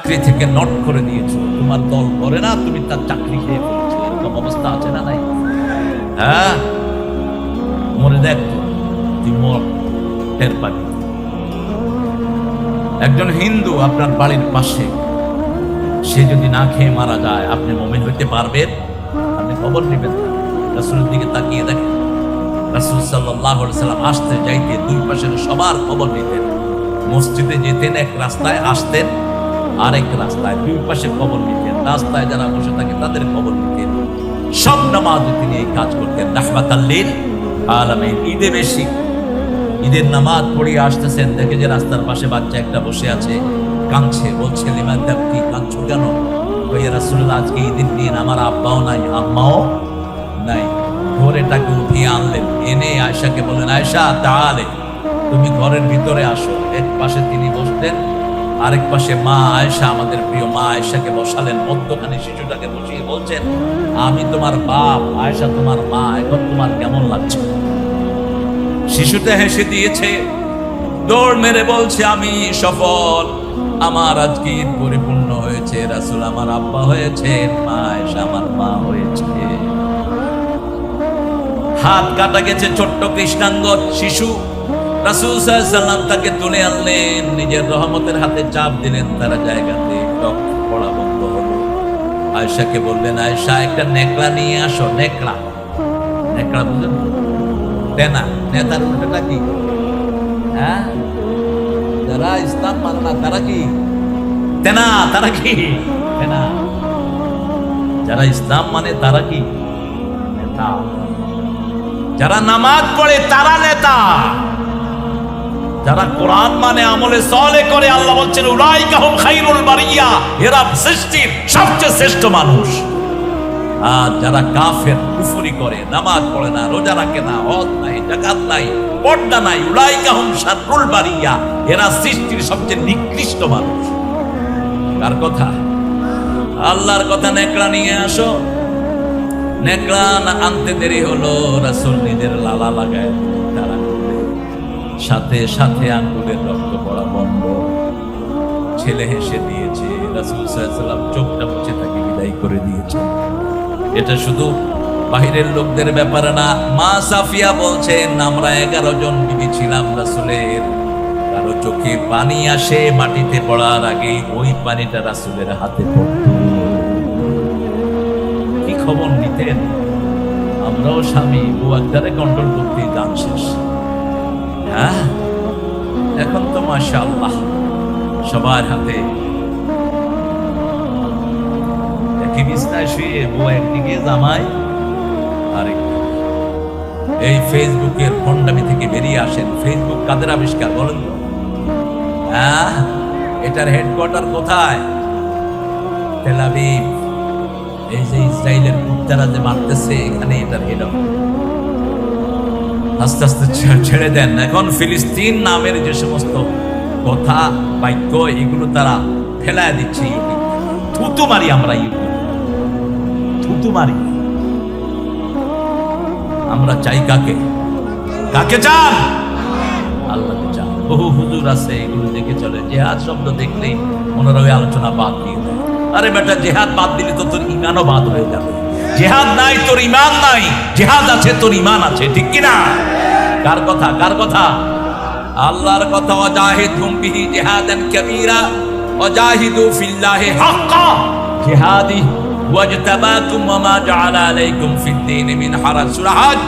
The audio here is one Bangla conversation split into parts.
চাকরি থেকে নট করে দিয়েছো, তোমার দল করে না, তুমি তার চাকরি খেয়ে ফেলেছো, এরকম অবস্থা আছে না নাই? হ্যাঁ, মরে দেখ তুই মর, টের পাবি। একজন হিন্দু আপনার বাড়ির পাশে, সে যদি না খেয়ে মারা যায়, আপনি মুমিন হইতে পারবেন? আপনি খবর নেবেন না, রাসূলের দিকে তাকিয়ে দেখেন। রাসূল সাল্লাল্লাহু আলাইহি সাল্লাম আসতে যাইতে দুই পাশের সবার খবর নিতেন। মসজিদে যেতেন এক রাস্তায়, আসতেন আরেক রাস্তায়, দুই পাশে খবর নিতেন। রাস্তায় যারা বসে থাকে তাদের খবর নিতেন। সব নামাজে তিনি এই কাজ করতেন। রাহমাতাল লিল আলামিন। ঈদে বেশি, ঈদের নামাজ পড়িয়ে আসতেছেন, দেখে যে রাস্তার পাশে বাচ্চা একটা বসে আছে, কাঁদছে। বলছে লিমা তাবকি, কাঁদছো কেন? ইয়া রাসূলুল্লাহ, আজকে ঈদের দিন, আমার আব্বাও নাই আম্মাও নাই। ধরে তাকে উঠিয়ে আনলেন, এনে আয়েশাকে বললেন, আয়েশা তাআলে, তুমি ঘরের ভিতরে আসো। এক পাশে তিনি বসতেন, আরেক পাশে মা আয়েশা, আমাদের প্রিয় মা আয়েশাকে বসালেন। মধ্যখানে শিশুটাকে বসিয়ে বলছেন, আমি তোমার বাপ, আয়েশা তোমার মা, এখন তোমার কেমন লাগছে? শিশুটা হেসে দিয়েছে, দৌড় মেরে বলছে, আমি সফল, আমার আজকে ঈদ পরিপূর্ণ হয়েছে। রাসূল আমার আব্বা হয়েছে, মা আয়েশা আমার মা হয়েছে। হাত কাটা গেছে, ছোট্ট কৃষ্ণাঙ্গ শিশু। রাসূল সাল্লাল্লাহু আলাইহি ওয়াসাল্লাম তাকে তুলে আনলেন, নিজের রহমতের হাতে চাপ দিলেন, তার জায়গাতে রক্ত পড়া বন্ধ হলো। আয়েশাকে বললেন, আয়েশা একটা নেকড়া নিয়ে আসো। নেকড়া, নেকড়া বুঝলেন? তেনা, নেতার উল্টোটা কি? হ্যাঁ, যারা ইসলাম মানে না তারা কি তেনা? তারা কি তেনা? যারা ইসলাম মানে তারা কি নেতা? যারা নামাজ পড়ে তারা নেতা। যারা কোরআন মানে, আমলে সালেহ করে, আল্লাহ বলছেন উলাইকা হুম খায়রুল বারিয়া, এরা সৃষ্টির সবচেয়ে শ্রেষ্ঠ মানুষ। আর যারা কাফের, কুফরি করে, নামাজ পড়ে না, রোজা রাখে না, হজ নাই, যাকাত নাই, পর্দা নাই, উলাইকা হুম শাররুল বারিয়া, এরা সৃষ্টির সবচেয়ে নিকৃষ্ট মানুষ। কার কথা? আল্লাহর কথা। নেকড়া নিয়ে আসো। নেকড়া আনতে দেরি হলো, রাসূল নিজের লালা লাগায় তারা করবে, সাথে সাথে আঙ্গুলের রক্ত পড়া বন্ধ। ছেলে হেসে দিয়েছে, রাসূল সাল্লাল্লাহু আলাইহি ওয়াসাল্লাম চোখটা মুছে তাকে বিদায় করে দিয়েছে। এটা শুধু বাহিরের লোকদের ব্যাপারে না। মা সাফিয়া বলছেন, আমরা 11 জন বিবি ছিলাম রাসূলের, কারো চোখে পানি আসে মাটিতে পড়ার আগে, ওই পানিটা রাসূলের হাতে পড়ত। কি খবর নিতেন? আমরাও স্বামী বউ একটারে কন্ট্রোল করতে দাম শেষ। হ্যাঁ, এখন তো মাশাআল্লাহ সবার হাতে একই বিছনায় শুয়ে, বউ একদিকে, জামাই আরেক। এই ফেসবুকের ফন্ডামি থেকে বেরিয়ে আসেন। ফেসবুক কাদের আবিষ্কার বলেন তো? হ্যাঁ, এটার হেডকোয়ার্টার কোথায়? Tel Aviv. এই যে ইসরায়েলের কুত্তারা যে মারতেছে, এখানে এটার হেড অফিস। আস্তে আস্তে ছেড়ে দেন। এখন ফিলিস্তিন নামের যে সমস্ত কথা, বাক্য, এগুলো তারা ফেলায় দিচ্ছে ইউটিউব। থুতু মারি আমরা ইউটিউব, থুতু মারি। আমরা চাই কাকে? কাকে চান? আল্লাহকে চান। বহু হুজুর আছে এগুলো দেখে চলে, জিহাদ শব্দ দেখলেই ওনারা ওই আলোচনা বাদ দিয়ে দেয়। আরে বেটা, জিহাদ বাদ দিলে তো তোর ইমানও বাদ হয়ে যাবে। জিহাদ নাই তোর ইমান নাই, জিহাদ আছে তোর ইমান আছে, ঠিক কিনা? কার কথা? কার কথা? আল্লাহর কথা। ওয়াজাহিদহুম বিহি জিহাদান কাবীরা ওয়াজাহিদু ফিল্লাহি হাক্কা জিহাদি ওয়াজতাবাকুম ওয়া মা জাআলা আলাইকুম ফিদ-দীন মিন হারাজ। সূরা হজ।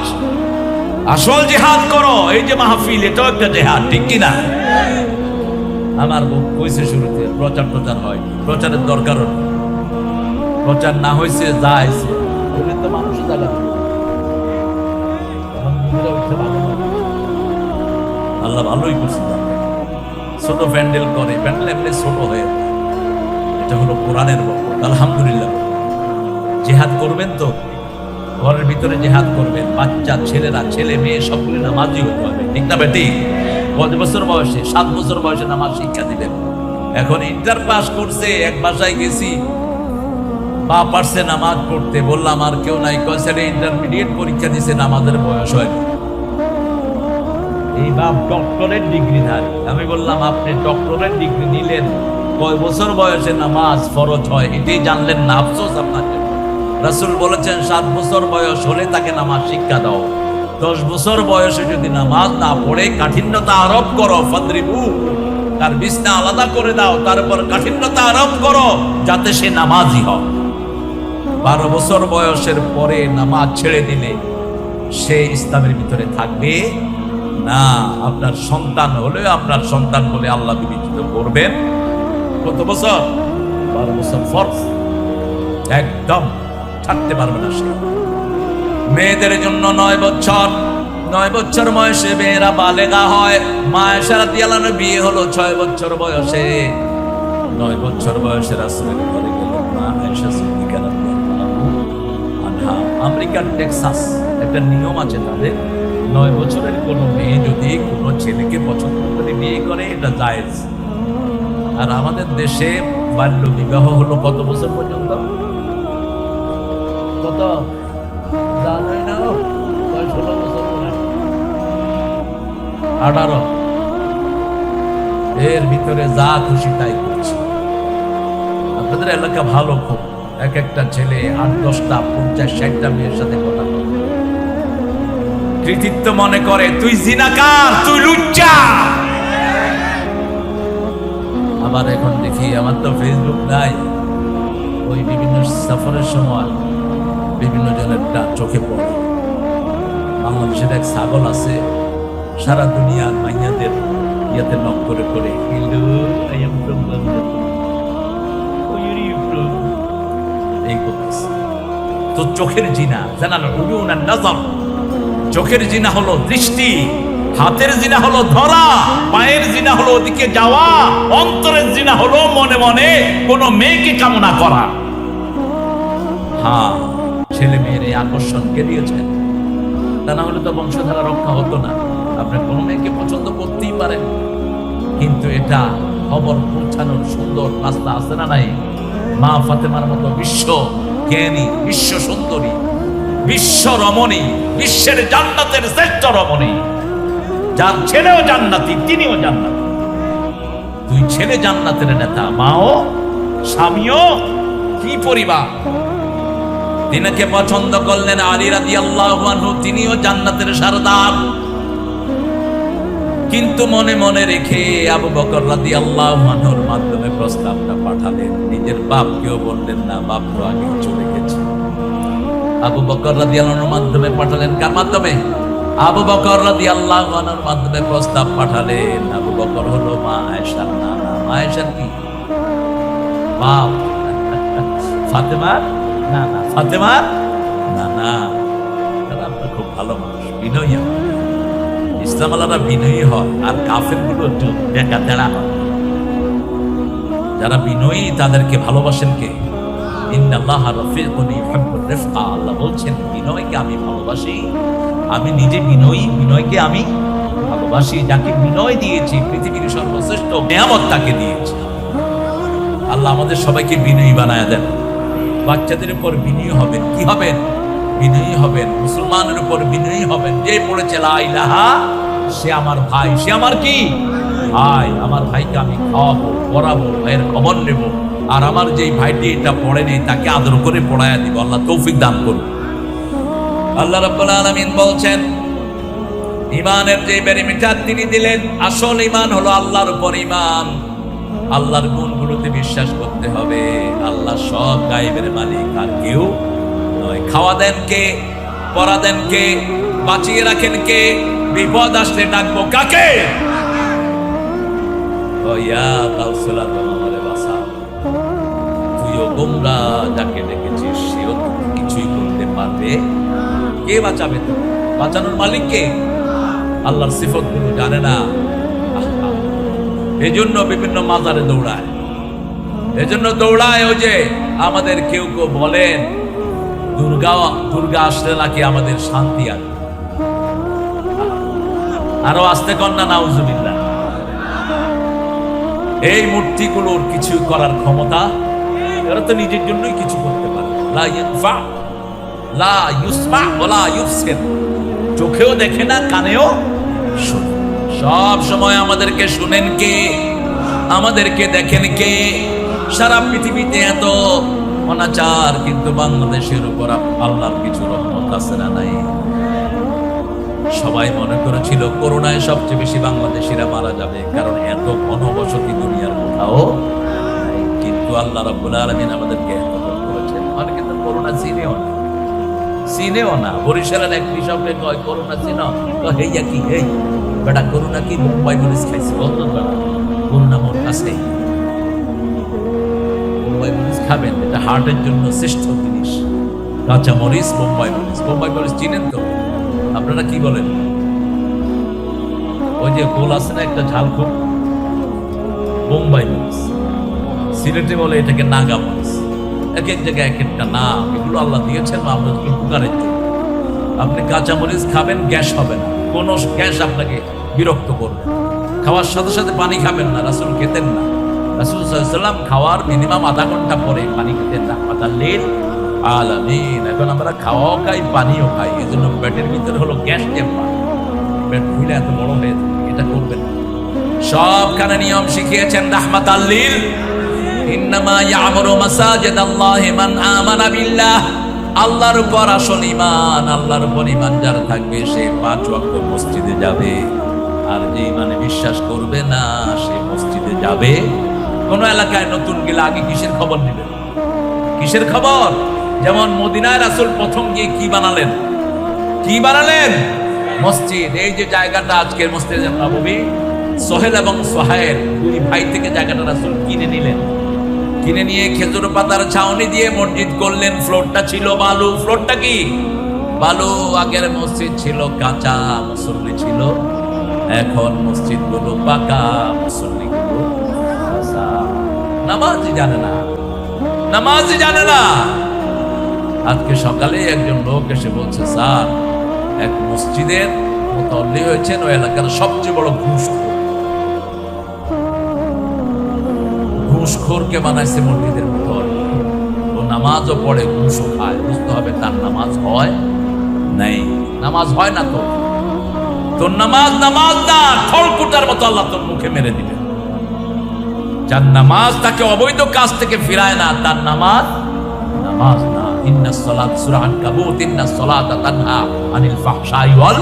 আসল জিহাদ করো। এই যে মাহফিল, এটাও একটা জিহাদ, ঠিক কিনা? আমার বউ কইছে শুরুতে প্রচার হয়, প্রচারের দরকারও নেই। প্রচার না হয়েছে যা হয়েছে, বলে তো মানুষের জায়গা। আল্লাহ ভালোই করছে, ছোট প্যান্ডেল করে, প্যান্ডেল এমনি ছোট হয়ে। এটা হলো কোরআনের বরকত, আলহামদুলিল্লাহ। জিহাদ করবেন তো ঘরের ভিতরে জিহাদ করবেন। বাচ্চা ছেলেরা, ছেলে মেয়ে সবগুলি নামাজি হতে হবে, ঠিক না বেটি? 5 বছর বয়সে, 7 বছর বয়সে নামাজ শিক্ষা দিবেন। এখন ইন্টার পাস করছে, এক বাসায় গেছি, বা পারছে নামাজ পড়তে, বললাম আর কেউ নাই, কয়েছে ইন্টারমিডিয়েট পরীক্ষা দিছে, নামাজের বয়স হয়নি। এই বাপ ডক্টরেট ডিগ্রি ধারী। আমি বললাম, আপনি ডক্টরেট ডিগ্রি নিলেন, কয় বছর বয়সে নামাজ ফরজ হয় এটাই জানলেন না, আফসোস আপনাকে। রাসূল বলেছেন 7 বছর বয়স হলে তাকে নামাজ শিক্ষা দাও। 10 বছর বয়সে যদি নামাজ না পড়ে কাঠিন্যতা আরোপ করো, ফাদরিবু, তার বিছনা আলাদা করে দাও, তার উপর কাঠিন্যতা আরোপ করো যাতে সে নামাজি হয়। 12 বছর বয়সের পরে নামাজ ছেড়ে দিলে সে ইসলামের ভিতরে থাকবে না। আপনার সন্তান হলে আপনার সন্তান বলে আল্লাহ বিবেচিত করবেন। কত বছর? 12 বছর ফরজ, একদম ছাড়তে পারবে না সে। মেয়েদের জন্য 9 বছর, 9 বছর বয়সে মেয়েরা বালেগা হয়। মা আয়েশা রাদিয়াল্লাহু আনহা বিয়ে হলো 6 বছর বয়সে। 9 বছর বয়সে রাসূলের ঘরে গেলেন মা আয়েশা সিদ্দিকা রাদিয়াল্লাহু আনহা। আমেরিকার টেক্সাস একটা নিয়ম আছে তাদের, 9 বছরের কোনো মেয়ে যদি কোনো ছেলেকে পছন্দ করে বিয়ে করে এটা জায়েজ। আর আমাদের দেশে বাল্য বিবাহ হলো কত বছর পর্যন্ত? কত জানেন না? 16 বছর, 18, এর ভিতরে যা খুশি তাই করছে। আপনাদের এলাকা ভালো, খুব এক একটা ছেলে 8-10টা 50-60টা মেয়ের সাথে কথা বলে, কৃতিত্ব মনে করে তুই জিনাকার, তুই লুচ্চা। আবার এখন দেখি, আমার তো ফেসবুক নাই, ওই বিভিন্ন সফরের সময় বিভিন্ন জনের চোখে পড়ে। বাংলাদেশের এক ছাগল আছে, সারা দুনিয়ার মাইয়াদের ইয়াতে নক করে করে এই করতেছে। তো চোখের জিনা জানানো, চোখের জিনা হলো দৃষ্টি, হাতের জিনা হলো ধরা, পায়ের জিনা হলো ওদিকে যাওয়া, অন্তরের জিনা হলো মনে মনে কোন মেয়েকে কামনা করা। হ্যাঁ, ছেলে মেয়ের এই আকর্ষণকে দিয়েছেন, তা না হলে তো বংশধারা রক্ষা হতো না। আপনি কোনো মেয়েকে পছন্দ করতেই পারেন, কিন্তু এটা খবর পৌঁছানোর সুন্দর রাস্তা আছে না নাই? মা ফাতেমার মতো বিশ্ব জ্ঞানী, বিশ্ব সুন্দরী, বিশ্ব রমণী, বিশ্বের জান্নাতের শ্রেষ্ঠ রমণী, যার ছেলেও জান্নাতি তিনিও জান্নাতি। 2 ছেলে জান্নাতের নেতা, মাও স্বামীও, কি পরিবার! তিনাকে পছন্দ করলেন আলী রাদিয়াল্লাহু আনহু, তিনিও জান্নাতের সরদার। কিন্তু মনে মনে রেখে আবু বকর রাদিয়াল্লাহু আনহুর মাধ্যমে প্রস্তাবটা পাঠালেন, নিজের বাপকেও বললেন না, বাপ তো আগে চলে গেছে। আবু বকর রাদিয়াল্লাহু আনহুর মাধ্যমে পাঠালেন, কার মাধ্যমে? আবু বকর রাদিয়াল্লাহু আনহুর মাধ্যমে প্রস্তাব পাঠালেন। আবু বকর হলো মা আয়েশার নানা। মা আয়েশার কি বাপ? ফাতেমার নানা। ফাতেমার নানা। তারা আপনার খুব ভালো মানুষ, বিনয়ী। ইসলাম আলাদা বিনয়ী হয়, আর কাফের গুলো দেখা তেড়া হয়। যারা বিনয়ী তাদেরকে ভালোবাসেন কে? ইন্নাল্লাহ রাফিকুন ইউহিব্বুর রিফকা। আল্লাহ বলছেন বিনয়কে আমি ভালোবাসি, আমি নিজে বিনয়ী, বিনয়কে আমি ভালোবাসি। যাকে বিনয় দিয়েছি, পৃথিবীর সর্বশ্রেষ্ঠ নিয়ামত তাকে দিয়েছি। আল্লাহ আমাদের সবাইকে বিনয়ী বানায় দেন। বাচ্চাদের উপর বিনয়ী হবেন। কি হবেন? বিনয়ী হবেন। মুসলমানের উপর বিনয়ী হবেন। যে পড়েছে লা ইলাহা, সে আমার ভাই, সে আমার কি ভাই। আমার ভাইকে আমি খাওয়াবো, পড়াবো, ভাইয়ের খবর নেব। আর আমার যেই ভাইটি এটা পড়ে নেই তাকে আদর করে পড়ায়া দিব। আল্লাহ তৌফিক দান করুন। আল্লাহ রাব্বুল আলামিন বলছেন, ঈমানের যে ব্যারিমিটার তিনি দিলেন, আসল ঈমান হলো আল্লাহর উপর ঈমান। আল্লাহর গুণগুলোতে বিশ্বাস করতে হবে। আল্লাহ সব গায়েবের মালিক, আর কেউ নয়। খাওয়া দেন কে? পড়া দেন কে? বাঁচিয়ে রাখেন কে? বিপদ আসলে ডাকবো কাকে? তুইও গোমরা, যাকে ডেকেছিস সেও কিছুই করতে পারবে। কে বাঁচাবে? তো বাঁচানোর মালিক কে? আল্লাহর সিফত গুলো জানে না। এজন্য বিভিন্ন মাজারে দৌড়ায়, এজন্য দৌড়ায়। ওই যে আমাদের কেউ কেউ বলেন দুর্গা আসলে নাকি আমাদের শান্তি আসবে। আরো আসতে কন্যা নাউজুবিল্লাহ। এই মূর্তিগুলোর কিছু করার ক্ষমতা, এরা তো নিজের জন্যই কিছু করতে পারে। লা ইয়ানফা লা ইউসমা ওয়ালা ইউবসির। চোখেও দেখে না, কানেও শুনে। সব সময় আমাদেরকে শুনেন কে? আমাদেরকে দেখেন কে? সারা পৃথিবীতে এত অনাচার, কিন্তু বাংলাদেশের উপর আল্লাহর কিছু রহমত আছে না নাই? সবাই মনে করেছিল করোনায় সবচেয়ে বেশি বাংলাদেশিরা মারা যাবে, কারণ এত ঘনবসতি দুনিয়ার কোথাও নাই। কিন্তু আল্লাহ রাব্বুল আলামিন আমাদেরকে হেফাজত করেছেন। অনেকে তো করোনা চিনেও না। বরিশালের এক কৃষককে কয় করোনা চিনো, হেইয়া কি হেই বেটা করোনা কি? মুম্বাই পুলিশ খাইছে। বলতো বেটা করোনা মোর কাছে, মুম্বাই পুলিশ খাবেন, এটা হার্টের জন্য শ্রেষ্ঠ জিনিস। কাঁচা মরিচ মুম্বাই পুলিশ চিনেন তো? আপনারা কি বলেন? ওই যে গোল আছে না একটা ঝালখুম, বোম্বাই মরিচ। সিলেটে বলে এটাকে নাগা মরিচ। এক এক জায়গায় এক একটা নাম, এগুলো আল্লাহ দিয়েছেন আমাদের উপকারের জন্য। আপনি কাঁচা মরিচ খাবেন, গ্যাস হবে না, কোনো গ্যাস আপনাকে বিরক্ত করবে। খাওয়ার সাথে সাথে পানি খাবেন না, রাসূল খেতেন না। রাসূল সাল্লাল্লাহু আলাইহি ওয়াসাল্লাম খাওয়ার মিনিমাম আধা ঘন্টা পরে পানি খেতেন না। রাহমাতাল্লিল আলামিন। এখন আমরা খাওয়াও খাই, পানিও খাই, এই জন্য পেটের ভিতরে হলো গ্যাস চেম্বার, পেট ফুলে এত বড় হয়ে থাকে। এটা করবেন না। সবখানে নিয়ম শিখিয়েছেন রাহমাতাল্লিল। ইন্নামা ইয়ামুরু মাসাজিদাল্লাহি মান আমানা বিল্লাহ। আল্লাহর উপর আসল ঈমান, আল্লাহর উপর ঈমান যার থাকবে সে 5 ওয়াক্ত মসজিদে যাবে। আর যে ঈমানে বিশ্বাস করবে না সে মসজিদে যাবে। কোন এলাকায় নতুন গেলে আগে কিসের খবর নেবেন? কিসের খবর? যেমন মদিনায় রাসূল প্রথম গিয়ে কি বানালেন? মসজিদ। এই যে জায়গাটা আজকের মসজিদ নববী, সোহেল এবং সোহাইল দুই ভাই থেকে জায়গাটা রাসূল কিনে নিলেন। কিনে নিয়ে খেজুর পাতার ছাউনি দিয়ে মসজিদ করলেন। ফ্লোরটা ছিল বালু। ফ্লোরটা কি? বালু। আগের মসজিদ ছিল কাঁচা, মুসল্লি ছিল। এখন মসজিদ গুলো পাকা, মুসল্লি গুলো কাঁচা। নামাজই জানে না। আজকে সকালে একজন লোক এসে বলছে, স্যার এক মসজিদের মুতাল্লি হয়েছেন, ওই এলাকার সবচেয়ে বড় ঘুষখোরকে বানাইছে মসজিদের মুতাল্লি। ও নামাজও পড়ে, ঘুষও খায়। বুঝতে হবে তার নামাজ হয় নাই। নামাজ হয় না তো তোর নামাজ না, খড়কুটার মতো আল্লাহ তোর মুখে মেরে দিবে। যার নামাজ তাকে অবৈধ কাজ থেকে ফিরায় না, তার নামাজ না। ইন্নাস সালাত সূরা আনকাবুত, ইন্নাস সালাতা তানহা আনিল ফাহশাই ওয়াল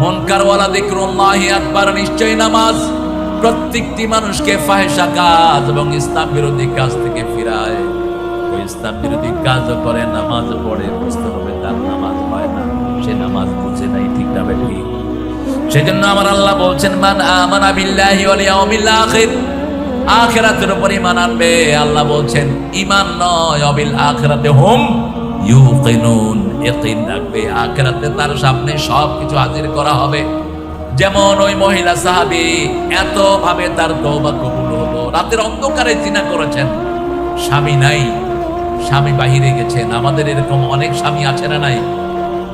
মুনকার ওয়ালা যিকরুল্লাহি আকবার। নিশ্চয়ই নামাজ প্রত্যেকটি মানুষকে ফাহিশা কাজ এবং ইসলাম বিরোধী কাজ থেকে ফিরায়। ওই ইসলাম বিরোধী কাজও করে, নামাজও পড়ে। বুঝতে হবে তার নামাজ হয় না, সে নামাজ বুঝে নাই। ঠিক না বেঠি? সেজন্য আমার আল্লাহ বলছেন, মান আমানা বিল্লাহি ওয়াল ইয়াউমিল আখির। আখিরাতের উপর ঈমান আনবে। আল্লাহ বলছেন ঈমান নয়, অবিল আখিরাতে হুম ইউকিনুন। ইয়াকিন রাখবে আখিরাতে তার সামনে সবকিছু হাজির করা হবে। যেমন ওই মহিলা সাহাবী, এত ভাবে তার তওবা কবুল হলো। রাতের অন্ধকারে জিনা করেছেন, স্বামী নাই, স্বামী বাহিরে গেছেন। আমাদের এরকম অনেক স্বামী আছে না নাই?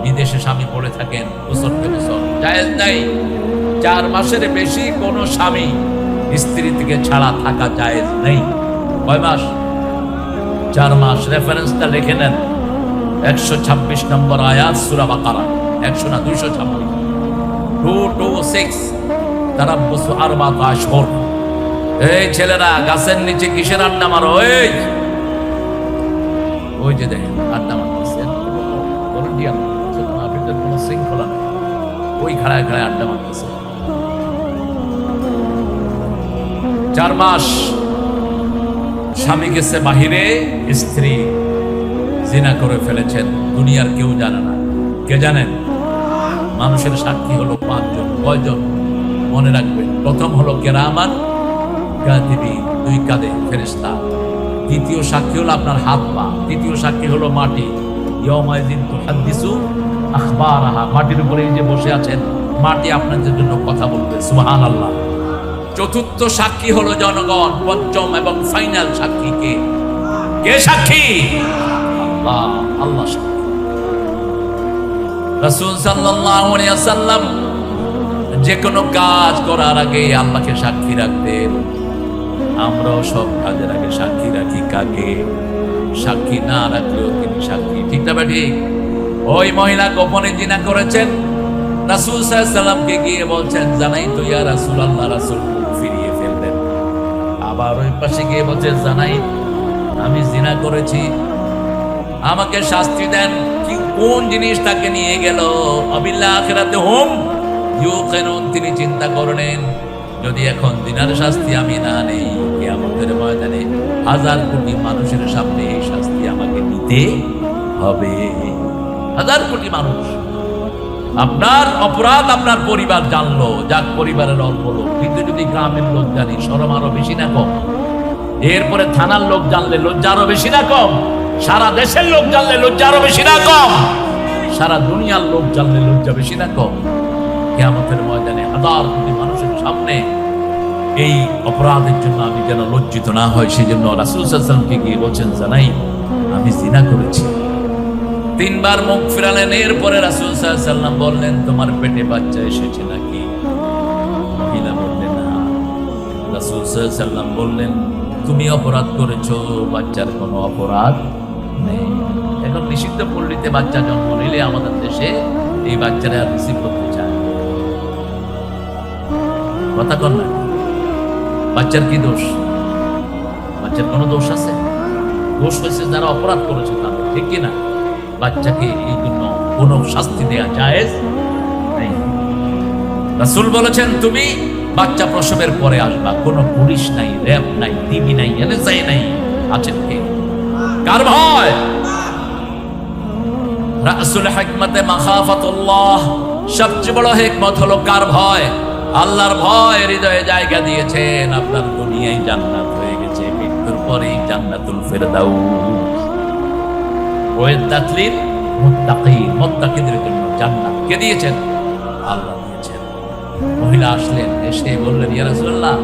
বিদেশে স্বামী পড়ে থাকেন বছর জায়েজ নাই। 4 মাসের বেশি কোনো স্বামী স্ত্রী থেকে ছাড়া থাকা জায়েজ নেই। কয় মাস? 4 মাস। রেফারেন্সটা লিখে নেন, 126 নম্বর আয়াত সূরা বাকারা। 100 না 226, 226। তারাব্বুসু আরবাআত আশহুর। এই ছেলেরা গাছের নিচে কিসের আড্ডা মারো? ওই যে দেখেন আড্ডা মারতেছে, কোনো শৃঙ্খলা নেই। ওই খাড়ায় আড্ডা মারতেছে। 4 মাস স্বামী গেছে বাহিরে, স্ত্রী জিনা করে ফেলেছেন। দুনিয়ার কেউ জানে না। কে জানেন? মানুষের সাক্ষী হলো 5 জন। কয়জন? মনে রাখবেন। প্রথম হলো কেরামান কাতিবিন, 2 কাঁধে ফেরেশতা। দ্বিতীয় সাক্ষী হলো আপনার হাত পা। তৃতীয় সাক্ষী হলো মাটি। ইয়াউমাইযিন তুহাদ্দিসু আখবারাহা। মাটির উপরে যে বসে আছেন, মাটি আপনাদের জন্য কথা বলবে। সুবহানাল্লাহ। চতুর্থ সাক্ষী হলো জনগণ। পঞ্চম এবং ফাইনাল সাক্ষী কে? সাক্ষী? আল্লাহ সাক্ষী। রাসূল সাল্লাল্লাহু আলাইহি ওয়াসাল্লাম যে কোনো কাজ করার আগে আল্লাহকে সাক্ষী রাখতেন। আমরাও সব কাজের আগে সাক্ষী রাখি কাকে? সাক্ষী না রাখলেও তিনি সাক্ষী। ঠিক না ঠিক? ওই মহিলা গোপনে জিনা করেছেন। রাসূল সাল্লাল্লাহু আলাইহি ওয়াসাল্লামকে গিয়ে বলছেন, জানাই তো ইয়া রাসূলুল্লাহ। রাসূল ফিরিয়ে ফেললেন। আবার ওই পাশে গিয়ে বলছে, জানাই আমি জিনা করেছি, আমাকে শাস্তি দেন। কি কোন জিনিস তাকে নিয়ে গেল? আবিল্লাহ আখিরাতে হুম ইউকিনুন, তিনি চিন্তা করলেন যদি এখন জিনার শাস্তি আমি না নেই, কিয়ামতের ময়দানে 1000 কোটি মানুষের সামনে এই শাস্তি আমাকে নিতে হবে। 1000 কোটি মানুষ, আপনার অপরাধ আপনার পরিবার জানলো, যাক পরিবারের অল্প লোক, কিন্তু যদি গ্রামের লোক জানি শরম আরো বেশি না কম? এরপরে থানার লোক জানলে লজ্জা আরো বেশি না কম? সারা দেশের লোক জানলে লজ্জা আরো বেশি না কম? সারা দুনিয়ার লোক জানলে লজ্জা বেশি না কম? কিয়ামতের ময়দানে 1000 কোটি মানুষের সামনে এই অপরাধের জন্য আমি যেন লজ্জিত না হয়, সেই জন্য রাসূল সাল্লাল্লাহু আলাইহি ওয়াসাল্লামকে গিয়ে বলছেন, জানাই আমি জিনা করেছি। 3 বার মুখ ফিরালেন। এরপরে রাসূল সাল্লাল্লাহু আলাইহি ওয়াসাল্লাম বললেন, তোমার পেটে বাচ্চা এসেছে নাকি? মহিলা বললেন না। রাসূল সাল্লাল্লাহু আলাইহি ওয়াসাল্লাম বললেন, তুমি অপরাধ করেছো, বাচ্চার কোনো অপরাধ নেই। এখন নিষিদ্ধ পল্লীতে বাচ্চা জন্ম নিলে আমাদের দেশে এই বাচ্চারা রিসিভ করতে চায়, কথা কন না। বাচ্চার কি দোষ? বাচ্চার কোনো দোষ আছে? দোষ হয়েছে যারা অপরাধ করেছে তাদের, ঠিক কিনা? বাচ্চাকে এই জন্য কোন শাস্তি দেয়া জায়েজ নেই। রাসূল বলেছেন, তুমি বাচ্চা প্রসবের পরে আসবা, কোনো পুলিশ নাই, র‍্যাব নাই, টিভি নাই, এনএসআই নাই, আছেন কে? কার ভয়? রাসূল হিকমতে মাখাফাতুল্লাহ, সবচেয়ে বড় হিকমত হলো কার ভয়? আল্লাহর ভয় হৃদয়ে জায়গা দিয়েছেন, আপনার দুনিয়ায় জান্নাত হয়ে গেছে, মৃত্যুর পরেই জান্নাতুল ফেরদাউস। ওয়াইদাত লিল মুত্তাকিন, মুত্তাকিদের জন্য জান্নাত কে দিয়েছেন? আল্লাহ দিয়েছেন। মহিলা আসলেন, এসে বললেন, ইয়া রাসূলুল্লাহ,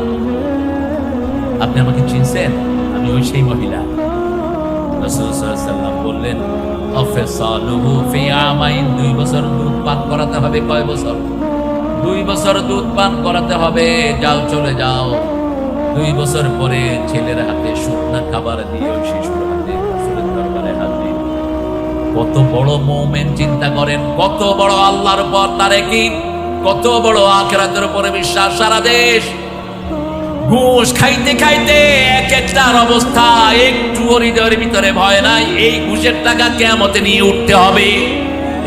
আপনি আমাকে চিনছেন? আমি ওই সেই মহিলা। রাসূল সাল্লাল্লাহু আলাইহি ওয়াসাল্লাম বললেন, আফসালুহু ফি আমাইন, 2 বছর দুধ পান করাতে হবে। কয় বছর? 2 বছর দুধ পান করাতে হবে। যাও, চলে যাও। 2 বছর পরে ছেলের হাতে শুকনা খাবার দিয়ে ওই শিশুর হাতে রাসূলের দরবারে হাজির। কত বড় মুমিন, চিন্তা করেন, কত বড় আল্লাহর উপর তার একীন, কত বড় আখিরাতের উপরে বিশ্বাস। সারা দেশ ঘুষ খাইতে খাইতে এক একটার অবস্থা, একটু হৃদয়ের ভিতরে ভয় নাই, এই ঘুষের টাকা কিয়ামতে নিয়ে উঠতে হবে।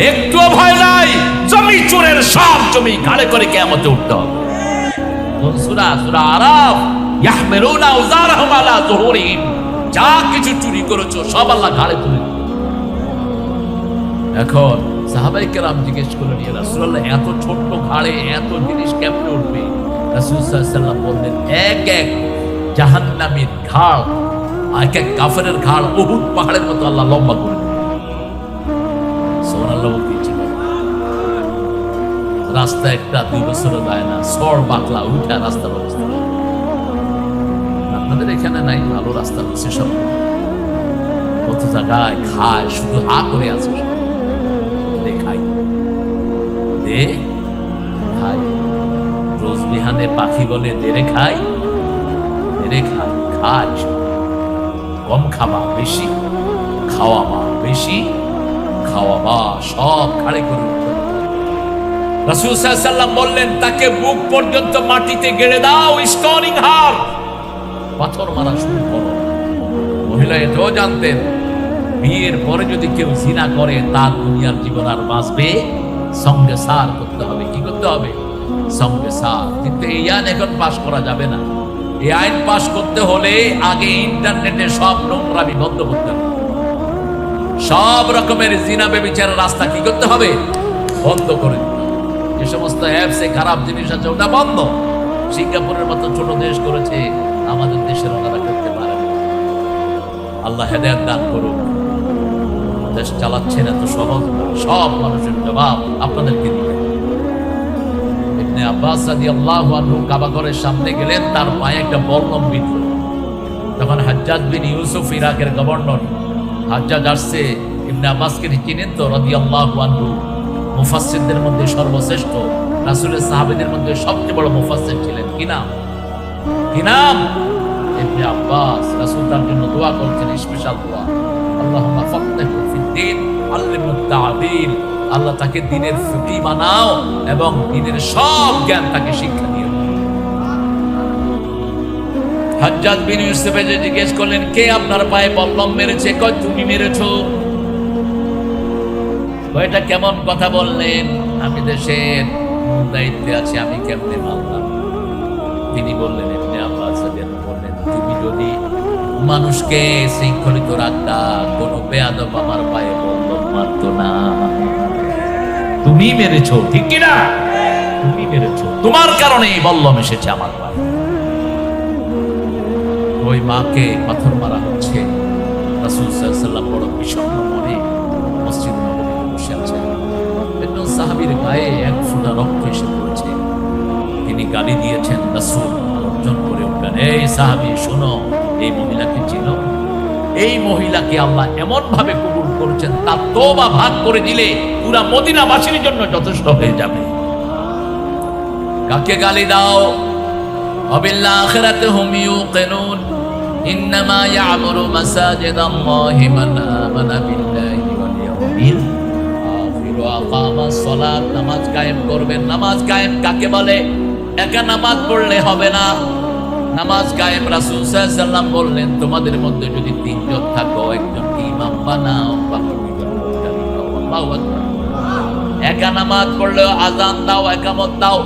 একটুও ভয় নাই, জমি চোরের সব জমি ঘাড়ে করে কিয়ামতে উঠতে হবে। সূরা আরাফ, ইয়াহমিলুনা আওজারহুম আলা যুহুরিহিম, যা কিছু চুরি করেছো সব আল্লাহ ঘাড়ে তুলে দিবে। এখন সাহাবায়ে কেরাম জিজ্ঞেস করলেন, ইয়া রাসূলুল্লাহ, এত ছোট্ট ঘাড়ে এত জিনিস কেমনে উঠবে? রাসূল সাল্লাল্লাহু আলাইহি ওয়াসাল্লাম বললেন, এক এক জাহান্নামীর ঘাড়, এক এক কাফেরের ঘাড় উহুদ পাহাড়ের মতো আল্লাহ লম্বা করে দিবেন। সুবহানাল্লাহ বলতেছিল। রাস্তা একটা 2 বছরও যায় না, সর বাকলা উঠা রাস্তার অবস্থা। আপনাদের এখানে নাই? ভালো রাস্তা হচ্ছে সব, কত জায়গায় খায়, শুধু হা করে আছে, খাই দে খাই। রোজ বিহানে পাখি বলে দেরে খাই, দেরে খাই, খাই। কম খাবা, বেশি খাওয়াবা, বেশি খাওয়াবা, সব খাড়ে করে উঠতে। রাসূল সাল্লাল্লাহু আলাইহি ওয়াসাল্লাম বললেন, তাকে বুক পর্যন্ত মাটিতে গেড়ে দাও, স্টোনিং হার, পাথর মারা শুরু করো। মহিলা এটাও জানতেন, বিয়ের পরে যদি কেউ জিনা করে তার দুনিয়ার জীবন আর বাঁচবে, সঙ্গে সার করতে হবে। কি করতে হবে? সঙ্গে সার। কিন্তু এই আইন এখন পাশ করা যাবে না। এই আইন পাশ করতে হলে আগে ইন্টারনেটে সব নোংরামি বন্ধ করতে হবে, সব রকমের জিনা ব্যভিচারের রাস্তা কি করতে হবে? বন্ধ করে দিতে হবে। যে সমস্ত অ্যাপসে খারাপ জিনিস আছে ওটা বন্ধ। সিঙ্গাপুরের মতো ছোট দেশ করেছে, আমাদের দেশের ওনারা করতে পারে না। আল্লাহ হেদায়েত দান করুক। দেশ চালাচ্ছেন এত সহজ, সব মানুষের জবাব আপনাদেরকে দিতে হবে। ইবনে আব্বাস রাদিয়াল্লাহু আনহু কাবা ঘরের সামনে গেলেন, তার পায়ে একটা বল্লম বিঁধল। তখন হাজ্জাজ বিন ইউসুফ, ইরাকের গভর্নর, হাজ্জাজ আসছে, ইবনে আব্বাসকে চিনেন তো রাদিয়াল্লাহু আনহু, মুফাসসিরদের মধ্যে সর্বশ্রেষ্ঠ, রাসূলের সাহাবীদের মধ্যে সবচেয়ে বড় মুফাসসির ছিলেন। কি নাম? কি নাম? ইবনে আব্বাস। রাসূল তার জন্য দোয়া করছেন, স্পেশাল দোয়া, আল্লাহুম্মা ফাক্কিহু ফিদ্দীন আল্লিমুত তা'বীল। আল্লাহ তাকে দ্বীনের ফিকহ বানাও এবং দ্বীনের সব জ্ঞান তাকে শিক্ষা দিও। হাজ্জাজ বিন ইউসুফ যে জিজ্ঞেস করলেন, কে আপনার পায়ে বল্লম মেরেছে? কয় তুমি মেরেছো। এটা কেমন কথা বললেন? আমি দেশের দায়িত্বে আছি, আমি কেমনে মারলাম? তিনি বললেন, ইবনে আব্বাস রাদিয়াল্লাহু আনহু বললেন, তুমি যদি মানুষকে শৃঙ্খলিত রাখতা, কোন বেয়াদব আমার পায়ে বল্লম মারতো না। তুমি মেরেছো, ঠিক কিনা? তুমি মেরেছো, তোমার কারণে এই বল্লম এসেছে আমার পায়ে। ওই মাকে পাথর মারা হচ্ছে, রাসূল সাল্লাল্লাহু আলাইহি ওয়াসাল্লাম বড় বিষণ্ণ মনে মসজিদ নববীতে বসে আছেন। একজন সাহাবীর গায়ে এক ফোঁটা রক্ত এসে পড়েছে। তিনি গালি দিয়েছেন, রাসূল গর্জন করে উঠলেন, এই সাহাবী শোনো, এই মহিলাকে চিনো? এই মহিলাকে আল্লাহ এমন ভাবে কবুল করেছেন, তার তওবা ভাগ করে দিলে পুরা মদিনাবাসীর জন্য যথেষ্ট হয়ে যাবে। কাকে গালি দাও? ওয়াবিল আখিরাতি হুম ইউকিনুন ইন্নামা ইয়ামুরু মাসাজিদাল্লাহি মান আমানা বিল্লাহি ওয়াল ইয়াউমিল আখির ওয়া আকামাস সালাত। নামাজ কায়েম করবেন। নামাজ কায়েম কাকে বলে? একা নামাজ পড়লে হবে না। নামাজ কায়েম রাসূল সাল্লাল্লাহু আলাইহি ওয়াসাল্লাম বললেন, তোমাদের মধ্যে যদি তিনজন থাকো, একজনকে ইমাম বানাও, বাকিজন মুক্তাদি হও। আল্লাহু আকবার। একা নামাজ পড়লেও আযান দাও, একামত দাও।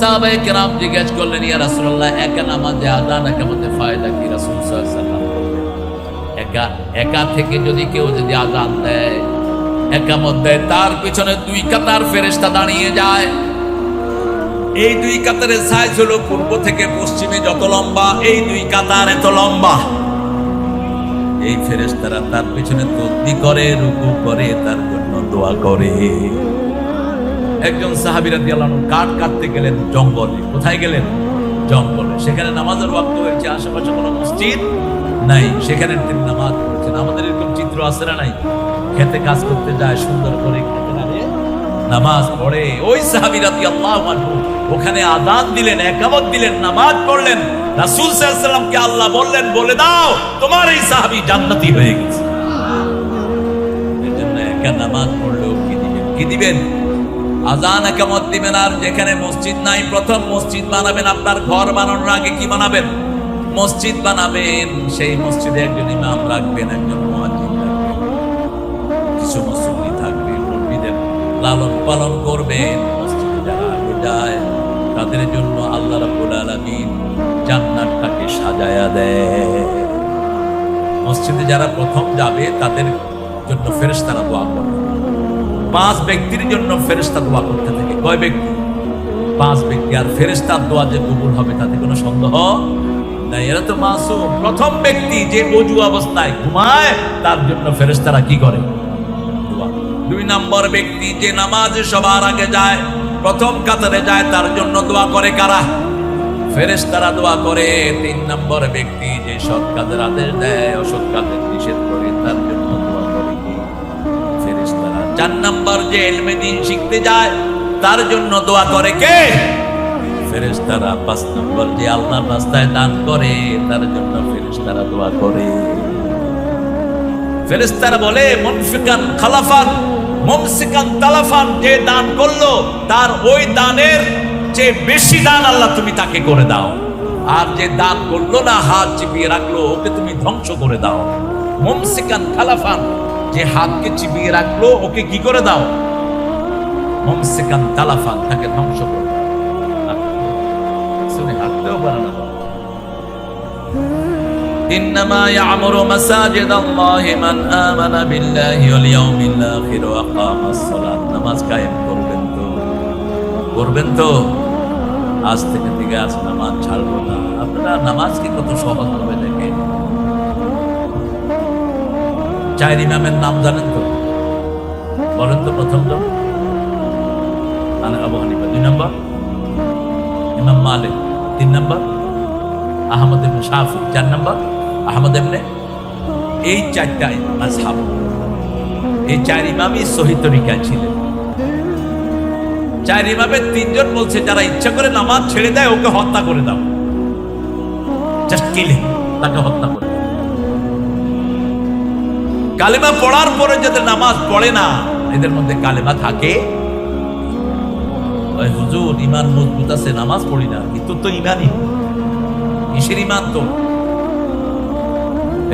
সাহাবায়ে কেরাম জিজ্ঞেস করলেন, ইয়া রাসূলুল্লাহ, একা নামাজে আযান একামতে ফায়দা কি? রাসূল সাল্লাল্লাহু আলাইহি ওয়াসাল্লাম বললেন, একা থেকে যদি কেউ আযান দেয়, একামত দেয়, তার পিছনে দুই কাতার ফেরেশতা দাঁড়িয়ে যায়। এই দুই কাতারের সাইজ হলো পূর্ব থেকে পশ্চিমে যত লম্বা, এই দুই কাতার এত লম্বা। এই ফেরেশতারা তার পিছনে তাসবিহ করে, রুকু করে, তার জন্য দোয়া করে। একজন সাহাবী রাদিয়াল্লাহু আনহু কাঠ কাটতে গেলেন জঙ্গলে। কোথায় গেলেন? জঙ্গলে। সেখানে নামাজের ওয়াক্ত হয়েছে, আশেপাশে কোনো মসজিদ নাই, সেখানে তিনি নামাজ পড়ছেন। আমাদের এরকম চিত্র আছে না নাই? খেতে কাজ করতে যায়, সুন্দর করে খেতে লাগে, নামাজ পড়ে। ওই সাহাবী রাদিয়াল্লাহু আনহু ওখানে আযান দিলেন, ইকামত দিলেন, নামাজ পড়লেন। রাসূল সাল্লাল্লাহু আলাইহি ওয়াসাল্লামকে আল্লাহ বললেন, বলে দাও তোমার এই সাহাবী জান্নাতি হয়ে গেছে। এজন্য একা নামাজ পড়লেও কি দিবেন? কি দিবেন? আযান ইকামত দিবেন। আর যেখানে মসজিদ নাই, প্রথম মসজিদ বানাবেন। আপনার ঘর বানানোর আগে কি বানাবেন? মসজিদ বানাবেন। সেই মসজিদে একজন ইমাম রাখবেন, একজন মুয়াজ্জিন রাখবেন, কিছু মুসল্লি থাকবে, মুসল্লিদের লালন পালন করবেন। মসজিদে যারা আগে যায় তাদের জন্য আল্লাহ রাব্বুল আলামিন জান্নাতটাকে সাজায়া দেয়। মসজিদে যারা প্রথম যাবে তাদের জন্য ফেরেশতারা দোয়া করে। 5 ব্যক্তির জন্য ফেরেশতা দোয়া করতে থাকে। কয় ব্যক্তি? 5 ব্যক্তি। আর ফেরেশতার দোয়া যে কবুল হবে তাতে কোনো সন্দেহ নাই। এরা তো মাসুম। প্রথম ব্যক্তি যে ওযু অবস্থায় ঘুমায়, তার জন্য ফেরেশতারা কি করে? দোয়া। 2 নম্বর ব্যক্তি যে নামাজে সবার আগে যায়, প্রথম কাতারে যায়, তার জন্য দোয়া করে কারা? ফেরেশতারা দোয়া করে। 3 নম্বর ব্যক্তি যে সৎ কাজের আদেশ দেয়, অসৎ কাজের নিষেধ করে, তার জন্য দোয়া করে কি? ফেরেশতারা। 4 নম্বর যে ইলমে দ্বীন শিখতে যায়, তার জন্য দোয়া করে কে? ফেরেশতারা। 5 নম্বর যে আল্লাহর রাস্তায় দান করে, তার জন্য ফেরেশতারা দোয়া করে। ফেরেশতারা বলে, মুনফিকান খালাফান মুমসিকান তালাফান, যে দান করলো তার ওই দানের যে বেশি দান আল্লাহ তুমি তাকে করে দাও। আর যে দান করলো না, হাত চিপিয়ে রাখলো, ওকে তুমি ধ্বংস করে দাও। মুমসিকান খালাফান, যে হাতকে চিপিয়ে রাখলো, ওকে কি করে দাও? মুমসিকান তালাফান, তাকে ধ্বংস করে দাও। হাঁটতেও পারে না। ইন্নামা ইয়ামুরু মাসাজিদাল্লাহি মান আমানা বিল্লাহি ওয়াল ইয়াউমিল আখির ওয়া আকামাস সালাত। নামাজ কায়েম করবেন তো? করবেন তো? আজ থেকে আজ নামাজ ছাড়বো না। আপনারা নামাজকে কত সহজ ভাবে দেখেন। 4 ইমামের নাম জানেন তো? বলেন তো। প্রথম জন আবু হানিফা, 2 নম্বর ইমাম মালিক, 3 নম্বর আহমদ ইবনে শাফি, 4 নম্বর আহমদ ইবনে। এই 4টা মাযহাব, এই 4 ইমামই সহিহ তরিকায় ছিলেন। 4 ইমামের 3 জন বলছে, যারা ইচ্ছা করে নামাজ ছেড়ে দেয়, ওকে হত্যা করে দাও। জাস্ট কিলিং, তাকে হত্যা করে দাও। কালেমা পড়ার পরে যাদের নামাজ পড়ে না, এদের মধ্যে কালেমা থাকে। হুজুর ইমান মজবুত আছে, নামাজ পড়ি না, কিন্তু তো ইমানই কিসের ঈমান তো?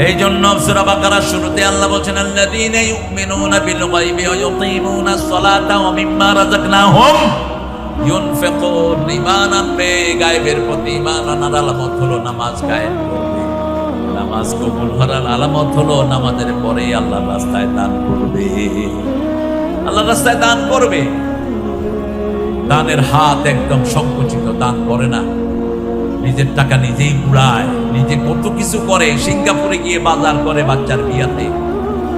এই জন্য সূরা বাকারার শুরুতে আল্লাহ বলেন আল্লাযীনা ইউমিনুনা বিল গায়বি ওয়া ইউকিমুনাস সালাতা ওয়া মিম্মা রাযাকনাহুম ইউনফিকুন। ঈমান আনবে, গায়বের প্রতি ঈমান আনার আলামত হলো নামাজ কায়েম করবে। নামাজ কবুল হওয়ার আলামত হলো নামাজের পরে আল্লাহর রাস্তায় দান করবে। আল্লাহর রাস্তায় দান করবে। দানের হাত একদম সংকুচিত, দান করে না, নিজের টাকা নিজেই উড়ায়, নিজে কত কিছু করে। সিঙ্গাপুরে গিয়ে বাজার করে বাচ্চার বিয়াতে,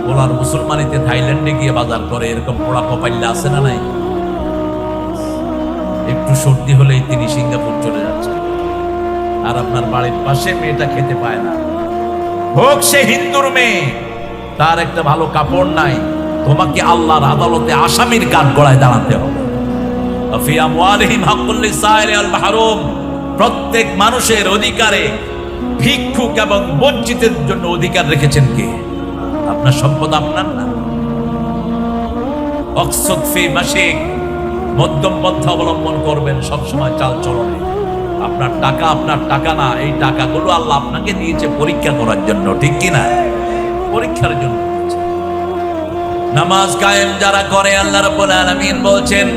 ওলার মুসলমানিতে থাইল্যান্ডে গিয়ে বাজার করে। এরকম পোড়া কপাইল্লা আছে না নাই? একটু সর্দি হলেই তিনি সিঙ্গাপুর চলে যাচ্ছেন, আর আপনার বাড়ির পাশে মেয়েটা খেতে পায় না, হোক সে হিন্দুর মেয়ে, তার একটা ভালো কাপড় নাই, তোমাকে আল্লাহর আদালতে আসামির কাঠ গড়ায় দাঁড়াতে হবে। ফি আমওয়ালিহিম হাক্কুল লিসাইলি ওয়াল মাহরুম। প্রত্যেক মানুষের অধিকারে ভিক্ষুক এবং বঞ্চিতের জন্য অধিকার রেখেছেন কে? আপনার সম্পদ আপনার না। অকসদ ফি মাসিক, মধ্যম পন্থা অবলম্বন করবেন সবসময় চাল চলনে। আপনার টাকা না, এই টাকাগুলো আল্লাহ আপনাকে দিয়েছে পরীক্ষা করার জন্য, ঠিক কিনা? পরীক্ষার জন্য। নামাজ কায়েম যারা করে, আল্লাহ রাব্বুল আলামিন বলছেন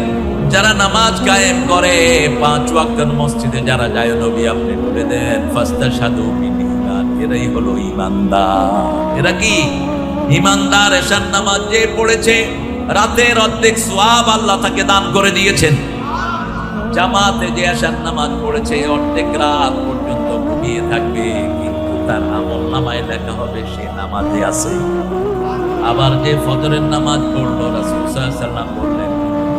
যারা নামাজ কায়েম করে, 5 ওয়াক্তের মসজিদে যারা যায়, নবী আপনি বলে দেন ফাস্তাশহাদু বিল ঈমান, এরাই হলো ঈমানদার। এরা কি ঈমানদার? এশার নামাজ যে পড়েছে, রাতের অর্ধেক সওয়াব আল্লাহ তাকে দান করে দিয়েছেন। জামাতে যে এশার নামাজ পড়েছে, অর্ধেক রাত পর্যন্ত ঘুমিয়ে থাকবে, কিন্তু তার আমল নামায় লেখা হবে সে নামাজে আছে। আবার যে ফজরের নামাজ পড়লো, রাসূল সাল্লাল্লাহু আলাইহি ওয়াসাল্লাম বললেন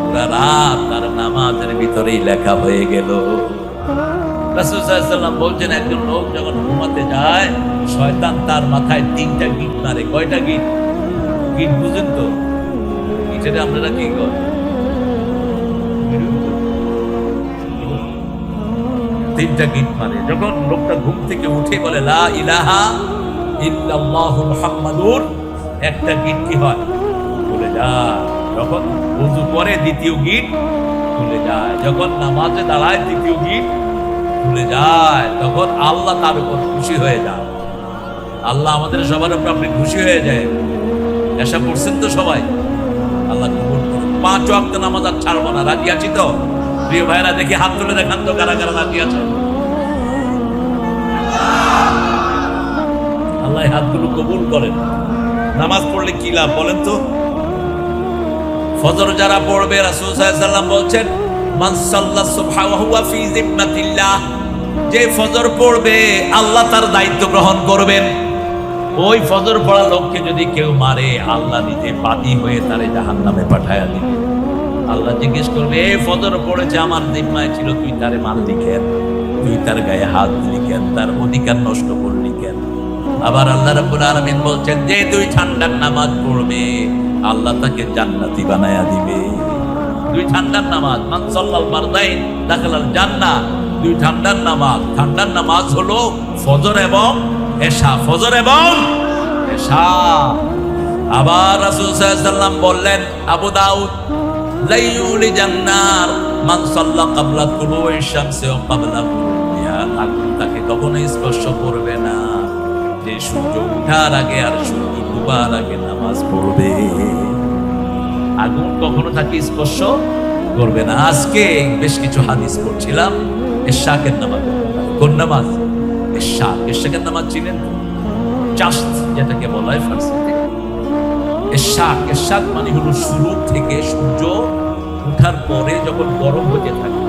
পুরা রাত তার নামাজের ভিতরেই লেখা হয়ে গেল। রাসূল সাল্লাল্লাহু আলাইহি ওয়াসাল্লাম বলছেন একজন লোক যখন ঘুমাতে যায়, শয়তান তার মাথায় 3টা গিট মারে। কয়টা গিট? গিট বুঝেন তো? গিটের আপনারা কি করেন? 3টা গিট মারে। যখন লোকটা ঘুম থেকে উঠে বলে লা ইলাহা ইল্লাল্লাহু মুহাম্মাদুর, একটা গিট কি হয়? খুলে যায়। যখন ওযু করে দ্বিতীয় গিট খুলে যায়। যখন নামাজে দাঁড়ায় তৃতীয় গিট খুলে যায়। তখন আল্লাহ তার উপর খুশি হয়ে যায়। আল্লাহ আমাদের সবার উপর আপনি খুশি হয়ে যায়। এসা পড়ছেন তো সবাই? আল্লাহ কবুল করুন। 5 ওয়াক্ত নামাজ আর ছাড়বো না। রাজি আছি তো? প্রিয় ভাইরা দেখি হাত তুলে দেখান তো কারা কারা রাজি আছে। আল্লাহ হাতগুলো কবুল করেন। নামাজ পড়লে কি লাভ বলেন তো? ফজর যারা পড়বে, রাসূল সাল্লাল্লাহু আলাইহি ওয়াসাল্লাম বলছেন মান সাল্লা সুবহা ওয়া হুয়া ফি জিম্মাতিল্লাহ, যে ফজর পড়বে আল্লাহ তার দায়িত্ব গ্রহণ করবেন। ওই ফজর পড়া লোককে যদি কেউ মারে, আল্লাহ নিজে বাদী হয়ে তারে জাহান্নামে পাঠায়া দিবে। আল্লাহ জিজ্ঞেস করবে, এই ফজর পড়েছে, আমার জিম্মায় ছিল, তুই তারে মারলি কেন? তুই তার গায়ে হাত দিলি কেন? তার অধিকার নষ্ট করলি কেন? আবার আল্লাহ রাব্বুল আলামিন বলছেন যে 2 ঠান্ডার নামাজ পড়বে, আল্লাহ তাকে জান্নাতি বানায়া দিবে। 2 ঠান্ডার নামাজ, মান সাল্লাল মারদাইন দাখালাল জান্নাহ। 2 ঠান্ডার নামাজ। ঠান্ডার নামাজ হলো ফজর এবং এশা। ফজর এবং এশা। আবার রাসূল সাল্লাল্লাহু আলাইহি ওয়াসাল্লাম বললেন, আবু দাউদ, লাইয়ুলি জান্নার মান সাল্লা ক্বাবলা তুলুই শামসি ওয়া ক্বাবলা গুরুবিহা, আগুন তাকে কখনো স্পর্শ করবে না যে সূর্য ওঠার আগে আর সূর্য ডুবার আগে নামাজ পড়বে। আগুন কখনো তাকে স্পর্শ করবে না। আজকে বেশ কিছু হাদিস পড়ছিলাম ইশাকের নামাজ। কোন নামাজ? ইশাক। ইশাকের নামাজ চিনেন? চাশত যেটাকে বলা হয় ফার্সিতে। ইশাক, ইশাক মানে হলো শুরু থেকে সূর্য ওঠার পরে যখন গরম হতে থাকে,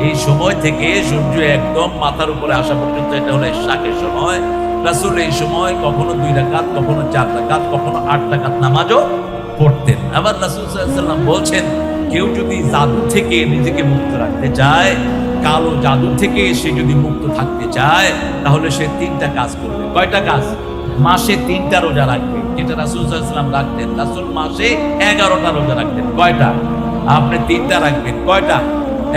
এই সময় থেকে সূর্য একদম মাথার উপরে আসা পর্যন্ত, এটা হলো ইশাকের সময়। রাসূল এই সময় কখনো 2 রাকাত, কখনো 4 রাকাত, কখনো 8 রাকাত নামাজও পড়তেন। আবার রাসূল সাল্লাল্লাহু আলাইহি ওয়াসাল্লাম বলছেন, কেউ যদি জাদু থেকে নিজেকে মুক্ত রাখতে চায়, কালো জাদু থেকে সে যদি মুক্ত থাকতে চায়, তাহলে সে 3টা কাজ করবে। কয়টা কাজ? মাসে 3টা রোজা রাখবে, যেটা রাসূল সাল্লাল্লাহু আলাইহি ওয়াসাল্লাম রাখতেন। রাসূল মাসে 11টা রোজা রাখতেন। কয়টা? আপনি 3টা রাখবেন। কয়টা?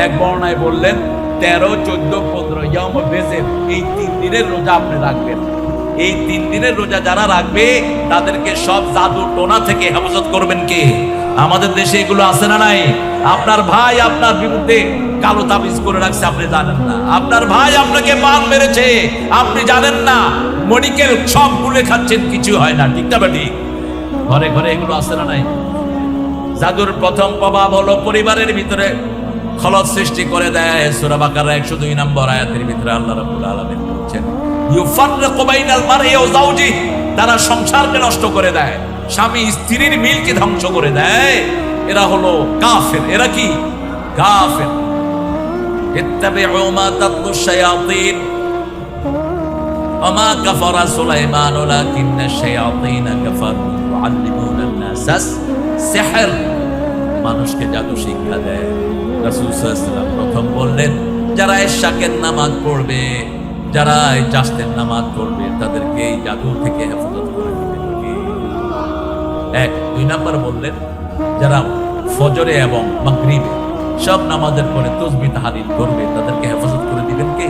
এক বর্ণনায় বললেন 13, 14, 15 ইয়াউম বেজের, এই 3 দিনের রোজা আপনি রাখবেন। এই 3 দিনের রোজা যারা রাখবে তাদেরকে সব জাদু টোনা থেকে হেফাজত করবেন কে? আমাদের দেশে এগুলো আছে না নাই? আপনার ভাই আপনার বিরুদ্ধে কালো তাবিজ করে রাখছে, আপনি জানেন না। আপনার ভাই আপনাকে বান মেরেছে, আপনি জানেন না। মনিকের সব গুলে খাচ্ছেন, কিছু হয় না। ঠিক না বেটি? ঘরে ঘরে এগুলো আছে না নাই? জাদুর প্রথম প্রভাব হলো পরিবারের ভিতরে খলদ সৃষ্টি করে দেয়। সূরা বাকারা 102 নম্বর আয়াতের ভিতরে আল্লাহ রাব্বুল আলামিন বলছেন, ইউফাররিকু বাইনাল মারই ওয়া যাওজি, তারা সংসারকে নষ্ট করে দেয়, স্বামী স্ত্রীর মিলকে ধ্বংস করে দেয়। এরা হলো কাফের। এরা কি? কাফের। ইত্তাবিউ মা তাতলু শায়াতিন ওয়া মা কাফারা সুলাইমান ওয়ালাকিন্না শায়াতিনা কাফারু ইউআল্লিমুনা আন-নাসাস সিহর, মানুষকে জাদু শিক্ষা দেয়। রাসূল সাল্লাল্লাহু আলাইহি ওয়াসাল্লাম প্রথম বললেন, যারা ইশাকের নামাজ পড়বে, যারা এই চাষতের নামাজ পড়বে, তাদেরকে এই জাদু থেকে হেফাজত করে দিবেন কে? 1 2 নাম্বার বললেন, যারা ফজরে এবং মাগরিবে সব নামাজের পরে তাসবিহ তাহলিল করবে, তাদেরকে হেফাজত করে দিবেন কে?